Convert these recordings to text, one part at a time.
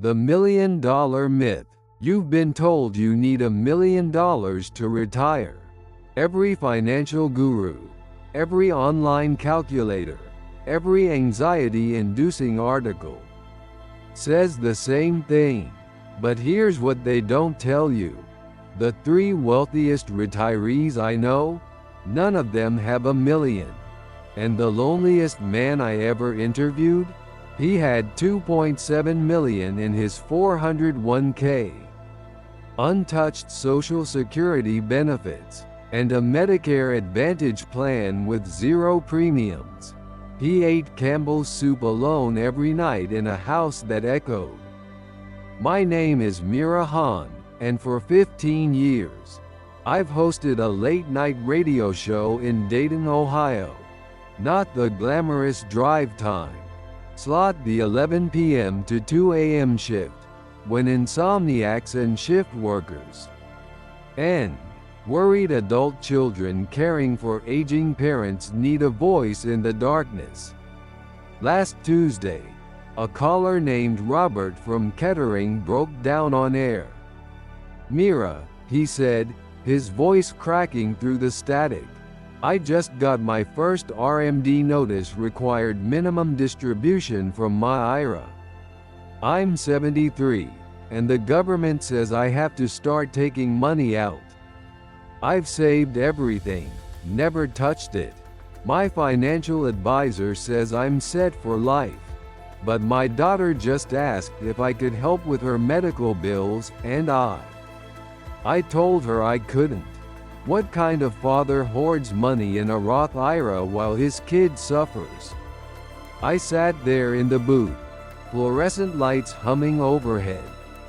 The $1 million myth. You've been told you need $1 million to retire. Every financial guru, every online calculator, every anxiety-inducing article says the same thing. But here's what they don't tell you. The 3 wealthiest retirees I know, none of them have $1 million. And the loneliest man I ever interviewed, he had $2.7 million in his 401k. Untouched Social Security benefits, and a Medicare Advantage plan with 0 premiums. He ate Campbell's soup alone every night in a house that echoed. My name is Mira Han, and for 15 years, I've hosted a late-night radio show in Dayton, Ohio. Not the glamorous drive time slot, the 11 p.m. to 2 a.m. shift, when insomniacs and shift workers and worried adult children caring for aging parents need a voice in the darkness. Last Tuesday, a caller named Robert from Kettering broke down on air. "Mira," he said, his voice cracking through the static, "I just got my first RMD notice required minimum distribution from my IRA. I'm 73, and the government says I have to start taking money out. I've saved everything, never touched it. My financial advisor says I'm set for life. But my daughter just asked if I could help with her medical bills, and I told her I couldn't. What kind of father hoards money in a Roth IRA while his kid suffers?" I sat there in the booth, fluorescent lights humming overhead,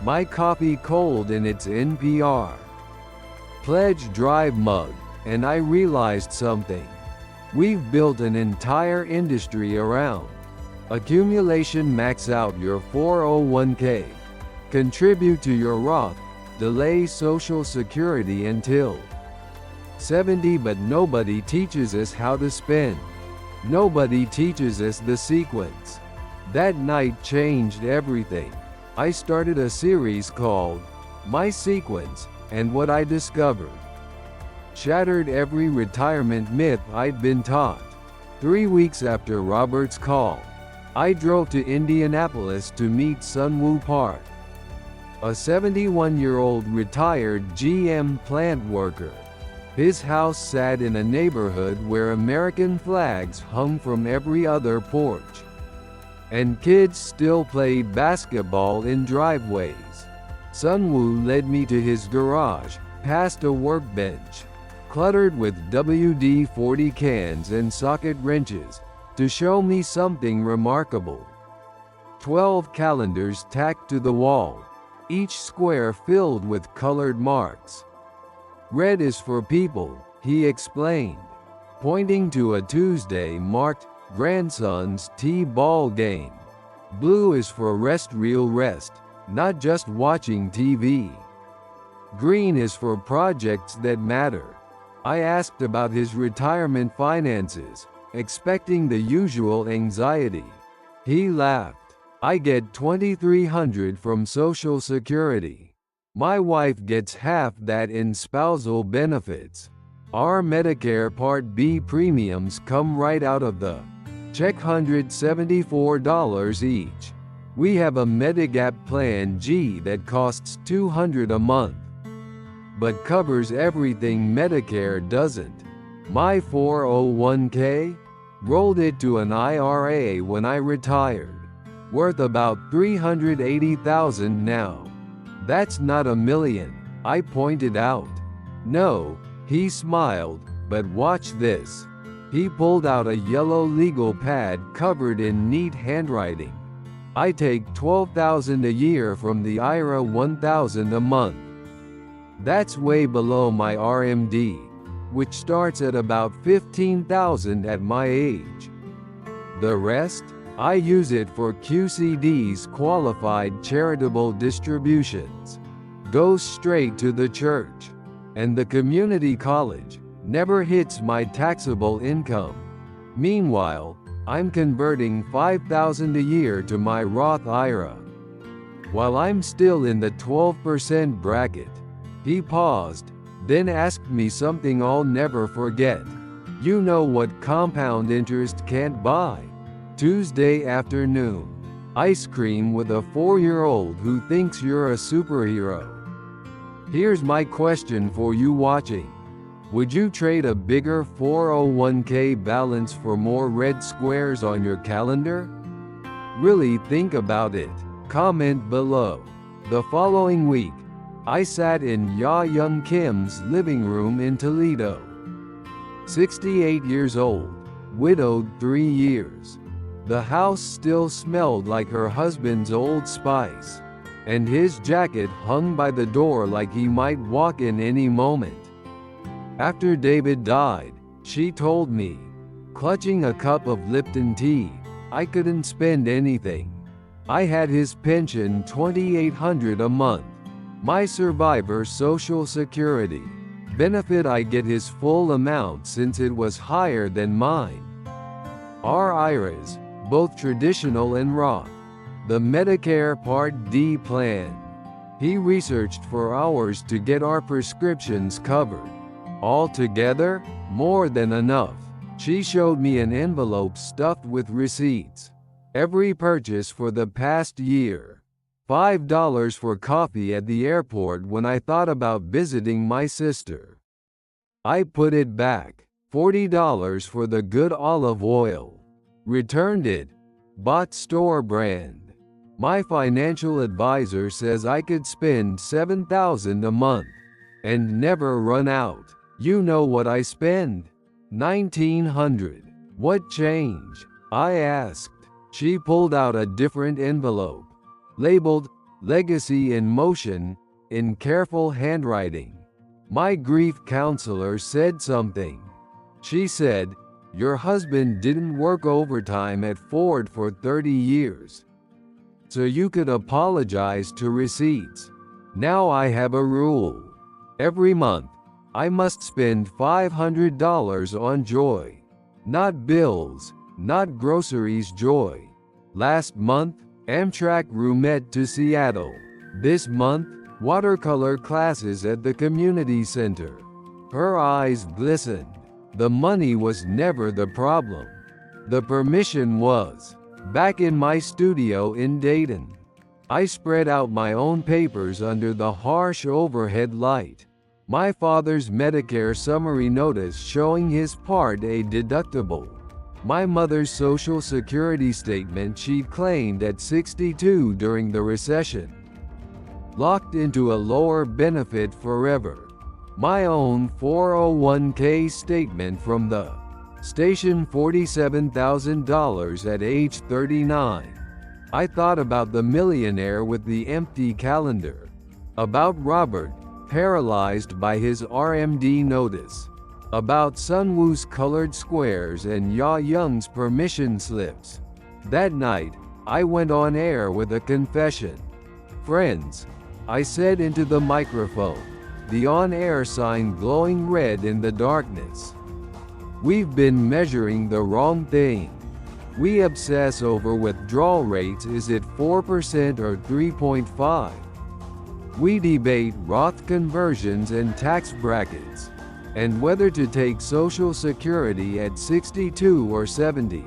my coffee cold in its NPR Pledge Drive mug, and I realized something. We've built an entire industry around accumulation. Max out your 401k, contribute to your Roth, delay Social Security until 70, but nobody teaches us how to spend. Nobody teaches us the sequence. That night changed everything. I started a series called My Sequence, and what I discovered shattered every retirement myth I'd been taught. 3 weeks after Robert's call, I drove to Indianapolis to meet Sunwoo Park, a 71-year-old retired GM plant worker. His house sat in a neighborhood where American flags hung from every other porch, and kids still played basketball in driveways. Sunwoo led me to his garage, past a workbench cluttered with WD-40 cans and socket wrenches, to show me something remarkable. 12 calendars tacked to the wall, each square filled with colored marks. "Red is for people," he explained, pointing to a Tuesday marked grandson's T-ball game. "Blue is for rest, real rest, not just watching TV. Green is for projects that matter." I asked about his retirement finances, expecting the usual anxiety. He laughed. "I get $2,300 from Social Security. My wife gets half that in spousal benefits. Our Medicare Part B premiums come right out of the check, $174 each. We have a Medigap Plan G that costs $200 a month, but covers everything Medicare doesn't. My 401k? Rolled it to an IRA when I retired. Worth about $380,000 now. That's not $1 million, I pointed out. "No," he smiled, "but watch this." He pulled out a yellow legal pad covered in neat handwriting. "I take $12,000 a year from the IRA, $1,000 a month. That's way below my RMD, which starts at about $15,000 at my age. The rest? I use it for QCD's, qualified charitable distributions. Goes straight to the church. And the community college never hits my taxable income. Meanwhile, I'm converting $5,000 a year to my Roth IRA. while I'm still in the 12% bracket. He paused, then asked me something I'll never forget. You know what compound interest can't buy? Tuesday afternoon. Ice cream with a 4-year-old who thinks you're a superhero. Here's my question for you watching. Would you trade a bigger 401k balance for more red squares on your calendar? Really think about it. Comment below. The following week, I sat in Ya Young Kim's living room in Toledo. 68 years old, widowed 3 years. The house still smelled like her husband's Old Spice, and his jacket hung by the door like he might walk in any moment. After David died, she told me, clutching a cup of Lipton tea, I couldn't spend anything. I had his pension $2,800 a month. My survivor Social Security benefit, I get his full amount since it was higher than mine. Our IRAs, both traditional and Roth. The Medicare Part D plan. He researched for hours to get our prescriptions covered. Altogether, more than enough. She showed me an envelope stuffed with receipts. Every purchase for the past year. $5 for coffee at the airport when I thought about visiting my sister. I put it back. $40 for the good olive oil. Returned it. Bought store brand. My financial advisor says I could spend $7,000 a month and never run out. You know what I spend? $1,900. What change? I asked. She pulled out a different envelope, labeled Legacy in Motion, in careful handwriting. My grief counselor said something. She said, your husband didn't work overtime at Ford for 30 years. So you could apologize to receipts. Now I have a rule. Every month, I must spend $500 on joy. Not bills, not groceries, joy. Last month, Amtrak roomette to Seattle. This month, watercolor classes at the community center. Her eyes glistened. The money was never the problem. The permission was. Back in my studio in Dayton, I spread out my own papers under the harsh overhead light. My father's Medicare summary notice showing his Part A deductible. My mother's Social Security statement she'd claimed at 62 during the recession. Locked into a lower benefit forever. My own 401k statement from the station, $47,000 at age 39. I thought about the millionaire with the empty calendar. About Robert, paralyzed by his RMD notice. About Sunwoo's colored squares and Ya Young's permission slips. That night, I went on air with a confession. Friends, I said into the microphone, the on-air sign glowing red in the darkness. We've been measuring the wrong thing. We obsess over withdrawal rates, is it 4% or 3.5? We debate Roth conversions and tax brackets, and whether to take Social Security at 62 or 70.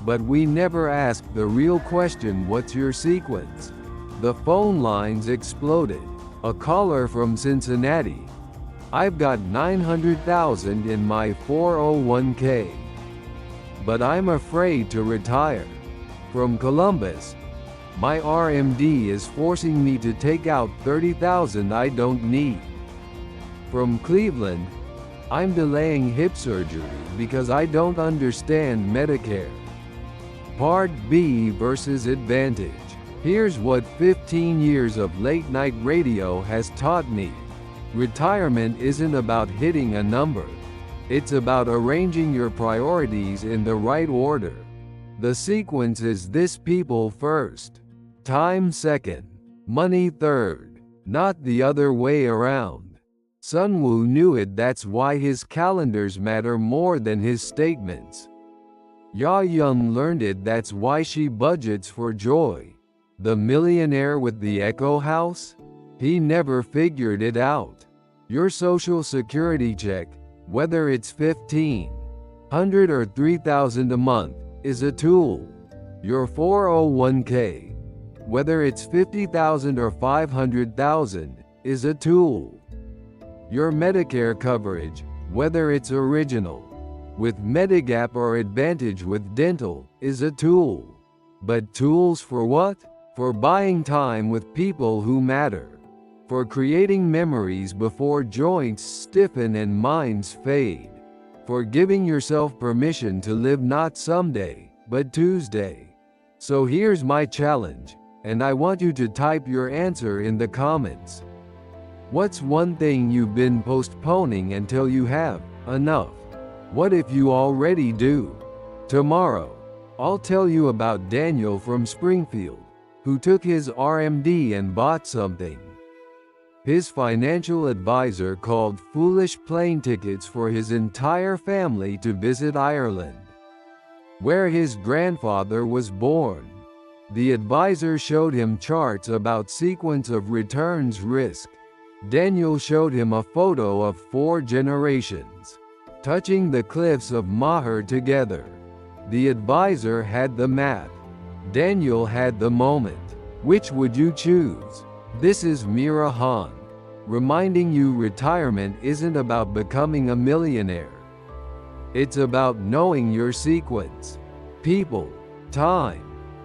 But we never ask the real question, what's your sequence? The phone lines exploded. A caller from Cincinnati. I've got $900,000 in my 401k. But I'm afraid to retire. From Columbus. My RMD is forcing me to take out $30,000 I don't need. From Cleveland. I'm delaying hip surgery because I don't understand Medicare. Part B versus Advantage. Here's what 15 years of late-night radio has taught me. Retirement isn't about hitting a number. It's about arranging your priorities in the right order. The sequence is this: people first, time second, money third, not the other way around. Sunwoo knew it, that's why his calendars matter more than his statements. Ya Young learned it, that's why she budgets for joy. The millionaire with the Echo House? He never figured it out. Your Social Security check, whether it's $1,500 or $3,000 a month, is a tool. Your 401k, whether it's $50,000 or $500,000, is a tool. Your Medicare coverage, whether it's original, with Medigap or Advantage with dental, is a tool. But tools for what? For buying time with people who matter. For creating memories before joints stiffen and minds fade. For giving yourself permission to live not someday, but Tuesday. So here's my challenge, and I want you to type your answer in the comments. What's one thing you've been postponing until you have enough? What if you already do? Tomorrow, I'll tell you about Daniel from Springfield, who took his RMD and bought something. His financial advisor called foolish plane tickets for his entire family to visit Ireland, where his grandfather was born. The advisor showed him charts about sequence of returns risk. Daniel showed him a photo of 4 generations touching the cliffs of Moher together. The advisor had the math. Daniel had the moment. Which would you choose? This is Mira Han, reminding you retirement isn't about becoming a millionaire. It's about knowing your sequence. People, time,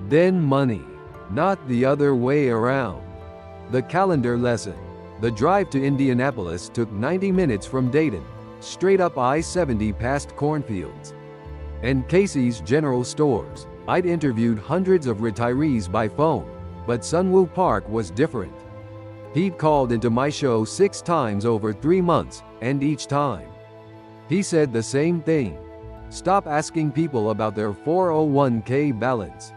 then money, not the other way around. The calendar lesson. The drive to Indianapolis took 90 minutes from Dayton, straight up I-70 past cornfields and Casey's General Stores. I'd interviewed hundreds of retirees by phone, but Sunwoo Park was different. He'd called into my show 6 times over 3 months, and each time, he said the same thing. Stop asking people about their 401k balance.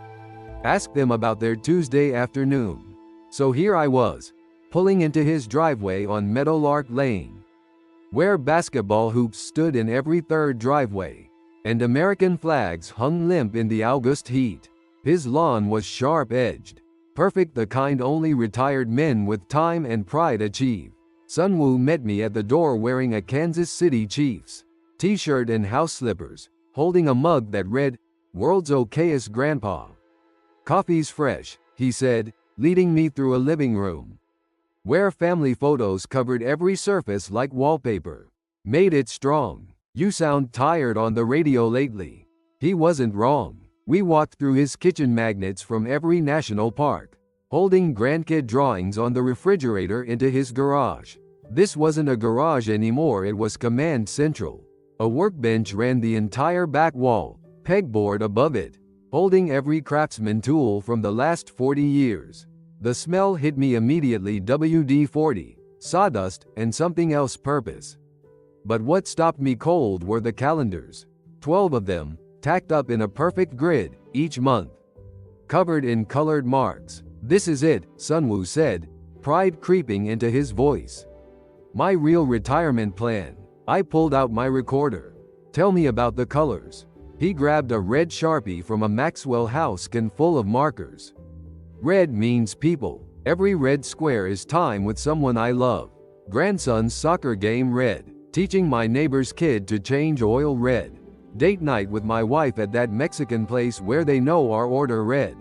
Ask them about their Tuesday afternoon. So here I was, pulling into his driveway on Meadowlark Lane, where basketball hoops stood in every third driveway, and American flags hung limp in the August heat. His lawn was sharp-edged, perfect, the kind only retired men with time and pride achieve. Sunwoo met me at the door wearing a Kansas City Chiefs t-shirt and house slippers, holding a mug that read, "World's Okayest Grandpa." "Coffee's fresh," he said, leading me through a living room where family photos covered every surface like wallpaper. "Made it strong. You sound tired on the radio lately." He wasn't wrong. We walked through his kitchen magnets from every national park, holding grandkid drawings on the refrigerator, into his garage. This wasn't a garage anymore, it was command central. A workbench ran the entire back wall, pegboard above it, holding every craftsman tool from the last 40 years. The smell hit me immediately: WD-40, sawdust, and something else purpose. But what stopped me cold were the calendars. 12 of them, tacked up in a perfect grid, each month covered in colored marks. "This is it," Sunwoo said, pride creeping into his voice. "My real retirement plan." I pulled out my recorder. "Tell me about the colors." He grabbed a red Sharpie from a Maxwell house can full of markers. "Red means people. Every red square is time with someone I love. Grandson's soccer game red. Teaching my neighbor's kid to change oil red. Date night with my wife at that Mexican place where they know our order red."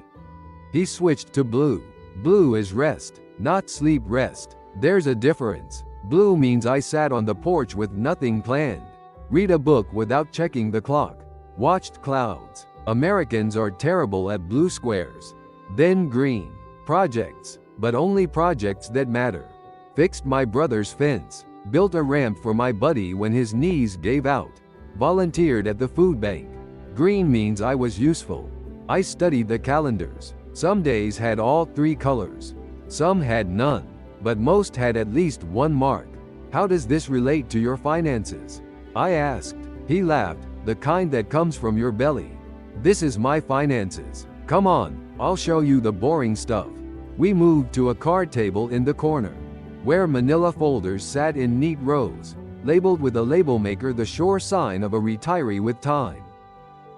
He switched to blue. "Blue is rest, not sleep rest. There's a difference. Blue means I sat on the porch with nothing planned. Read a book without checking the clock. Watched clouds. Americans are terrible at blue squares." Then green. Projects, but only projects that matter. Fixed my brother's fence. Built a ramp for my buddy when his knees gave out. Volunteered at the food bank. Green means I was useful. I studied the calendars. Some days had all 3 colors. Some had none. But most had at least 1 mark. "How does this relate to your finances?" I asked. He laughed. "The kind that comes from your belly. This is my finances. Come on, I'll show you the boring stuff." We moved to a card table in the corner, where manila folders sat in neat rows, labeled with a label maker, the sure sign of a retiree with time.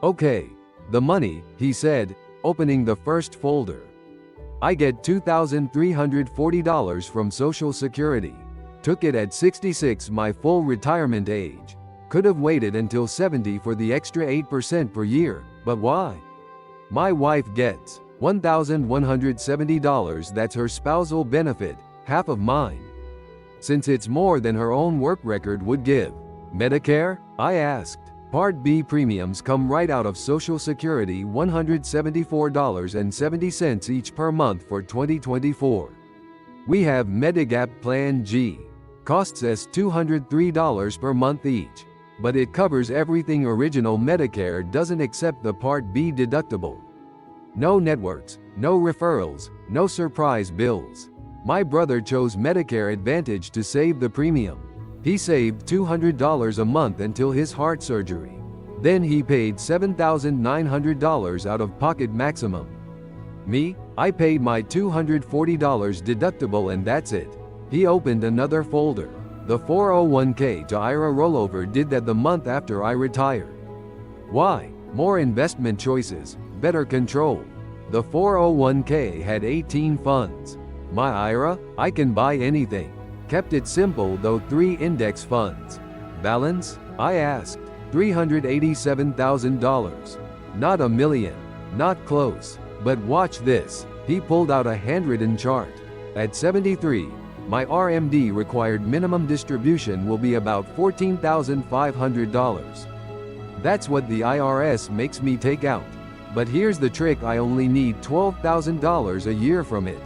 "Okay, the money," he said, opening the first folder. I get $2,340 from Social Security. Took it at 66, my full retirement age. Could have waited until 70 for the extra 8% per year, but why? My wife gets $1,170, that's her spousal benefit, half of mine. Since it's more than her own work record would give. Medicare? I asked. Part B premiums come right out of Social Security, $174.70 each per month for 2024. We have Medigap Plan G. Costs us $203 per month each. But it covers everything. Original Medicare doesn't accept the Part B deductible. No networks, no referrals, no surprise bills. My brother chose Medicare Advantage to save the premium. He saved $200 a month until his heart surgery. Then he paid $7,900 out of pocket maximum. Me, I paid my $240 deductible and that's it. He opened another folder. The 401k to IRA rollover did that the month after I retired. Why? More investment choices, better control. The 401k had 18 funds. My IRA, I can buy anything. Kept it simple though, 3 index funds. Balance? I asked. $387,000. Not $1 million. Not close. But watch this. He pulled out a handwritten chart. At 73, my RMD required minimum distribution will be about $14,500. That's what the IRS makes me take out. But here's the trick, I only need $12,000 a year from it.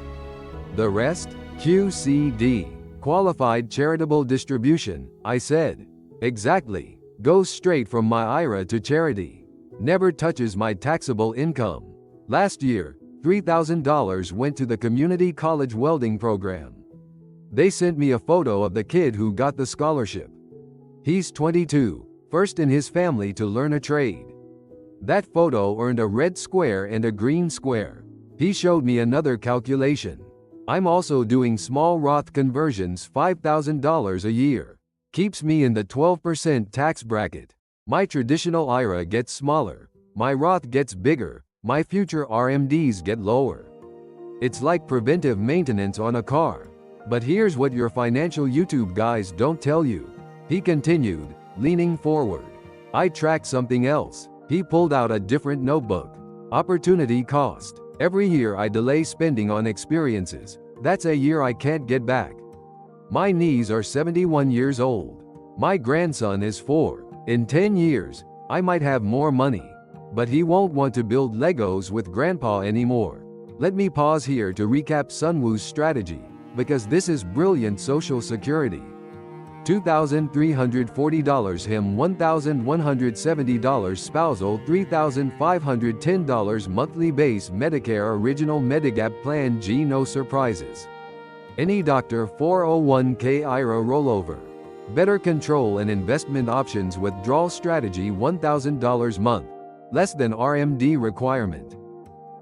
The rest? QCD. Qualified Charitable Distribution, I said. Exactly. Goes straight from my IRA to charity. Never touches my taxable income. Last year, $3,000 went to the community college welding program. They sent me a photo of the kid who got the scholarship. He's 22, first in his family to learn a trade. That photo earned a red square and a green square. He showed me another calculation. I'm also doing small Roth conversions, $5,000 a year. Keeps me in the 12% tax bracket. My traditional IRA gets smaller. My Roth gets bigger. My future RMDs get lower. It's like preventive maintenance on a car. But here's what your financial YouTube guys don't tell you. He continued, leaning forward. I track something else. He pulled out a different notebook. Opportunity cost. Every year I delay spending on experiences. That's a year I can't get back. My knees are 71 years old. My grandson is 4. In 10 years, I might have more money. But he won't want to build Legos with grandpa anymore. Let me pause here to recap Sunwoo's strategy, because this is brilliant. Social Security. $2,340 him, $1,170 spousal, $3,510 monthly base. Medicare Original Medigap Plan G, no surprises. Any doctor. 401k IRA rollover. Better control and investment options. Withdrawal strategy, $1,000 month. Less than RMD requirement.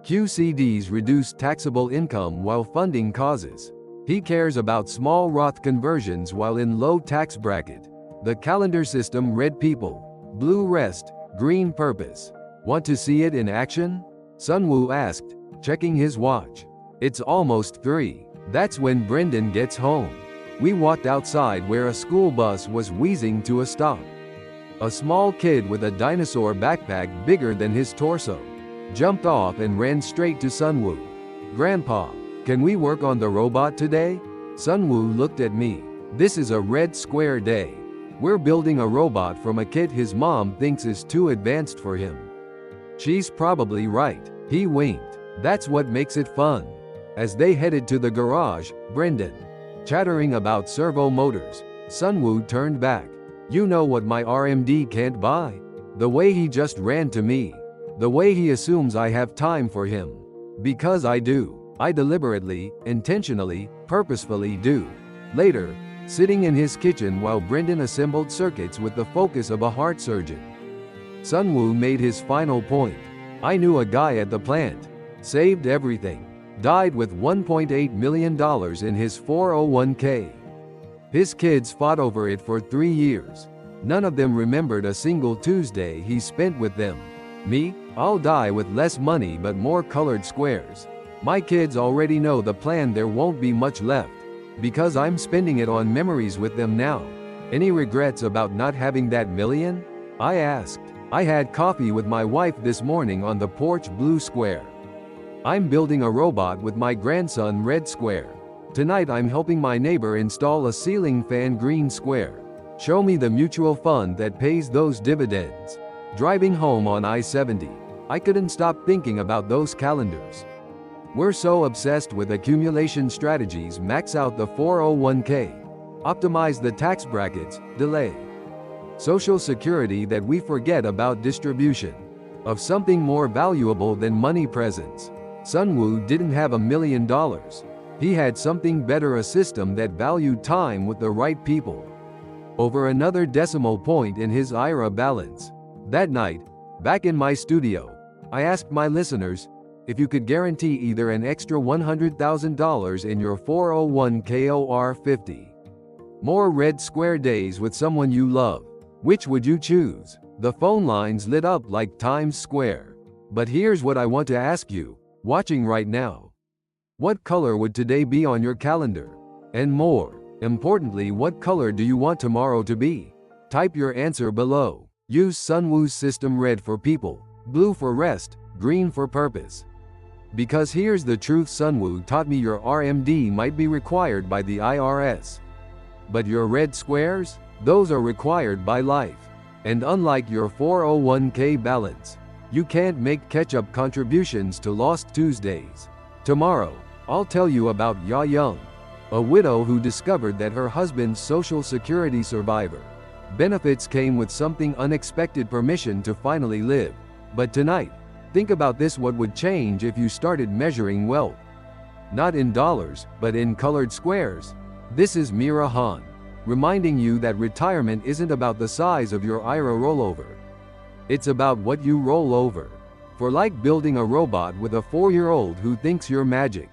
QCDs reduce taxable income while funding causes. He cares about small Roth conversions while in low tax bracket. The calendar system. Red people, blue rest, green purpose. Want to see it in action? Sunwoo asked, checking his watch. It's almost 3. That's when Brendan gets home. We walked outside where a school bus was wheezing to a stop. A small kid with a dinosaur backpack bigger than his torso jumped off and ran straight to Sunwoo. Grandpa, can we work on the robot today? Sunwoo looked at me. This is a red square day. We're building a robot from a kit his mom thinks is too advanced for him. She's probably right. He winked. That's what makes it fun. As they headed to the garage, Brendan chattering about servo motors. Sunwoo turned back. You know what my RMD can't buy? The way he just ran to me. The way he assumes I have time for him. Because I do. I deliberately, intentionally, purposefully do. Later, sitting in his kitchen while Brendan assembled circuits with the focus of a heart surgeon, Sunwoo made his final point. I knew a guy at the plant. Saved everything. Died with $1.8 million in his 401k. His kids fought over it for 3 years. None of them remembered a single Tuesday he spent with them. Me, I'll die with less money but more colored squares. My kids already know the plan, there won't be much left. Because I'm spending it on memories with them now. Any regrets about not having that million? I asked. I had coffee with my wife this morning on the porch, blue square. I'm building a robot with my grandson, red square. Tonight I'm helping my neighbor install a ceiling fan, green square. Show me the mutual fund that pays those dividends. Driving home on I-70, I couldn't stop thinking about those calendars. We're so obsessed with accumulation strategies, max out the 401k, optimize the tax brackets, delay Social Security, that we forget about distribution of something more valuable than money presents. Sunwoo didn't have $1 million. He had something better, a system that valued time with the right people over another decimal point in his IRA balance. That night, back in my studio, I asked my listeners, if you could guarantee either an extra $100,000 in your 401k or 50 more red square days with someone you love, which would you choose? The phone lines lit up like Times Square. But here's what I want to ask you, watching right now. What color would today be on your calendar? And more importantly, what color do you want tomorrow to be? Type your answer below. Use Sunwoo's system: red for people, blue for rest, green for purpose. Because here's the truth, Sunwoo taught me your RMD might be required by the IRS, but your red squares, those are required by life. And unlike your 401k balance, you can't make catch-up contributions to Lost Tuesdays. Tomorrow, I'll tell you about Ya Young, a widow who discovered that her husband's Social Security survivor benefits came with something unexpected: permission to finally live. But tonight, think about this: what would change if you started measuring wealth not in dollars, but in colored squares? This is Mira Han, reminding you that retirement isn't about the size of your IRA rollover. It's about what you roll over. For like building a robot with a 4-year-old who thinks you're magic.